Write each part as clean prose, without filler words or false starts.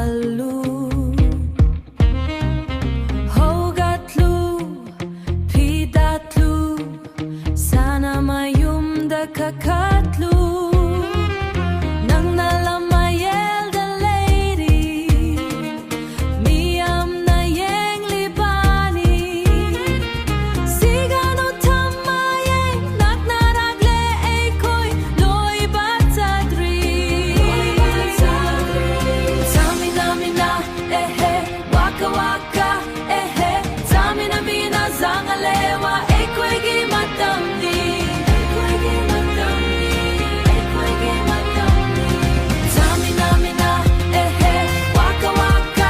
balu Hogatlu Pidatlu Sana mayum da kakatlu Nang nalamayel the lady Miyam na yeng libani Sigano tamayeng Naknaragle ekoy Loy batadri Tamina mina ehe Waka waka ehe Tamina mina zangalewa Ekoy gi matamni Tamina mina ehe Waka waka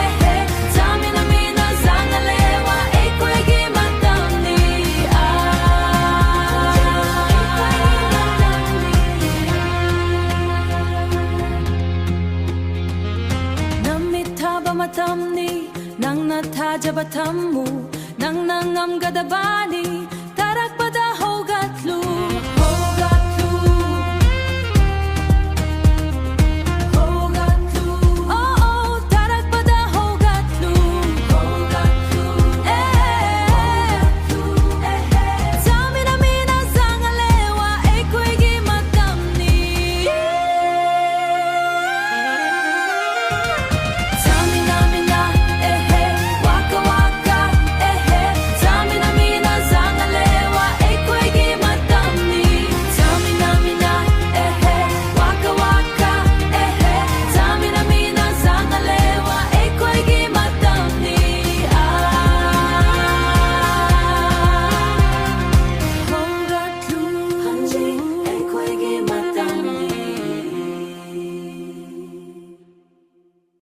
ehe Tamina mina zangalewa Ekoy gi matamni Namitaba matamni Nang nataja batamu Nang nangam gadabani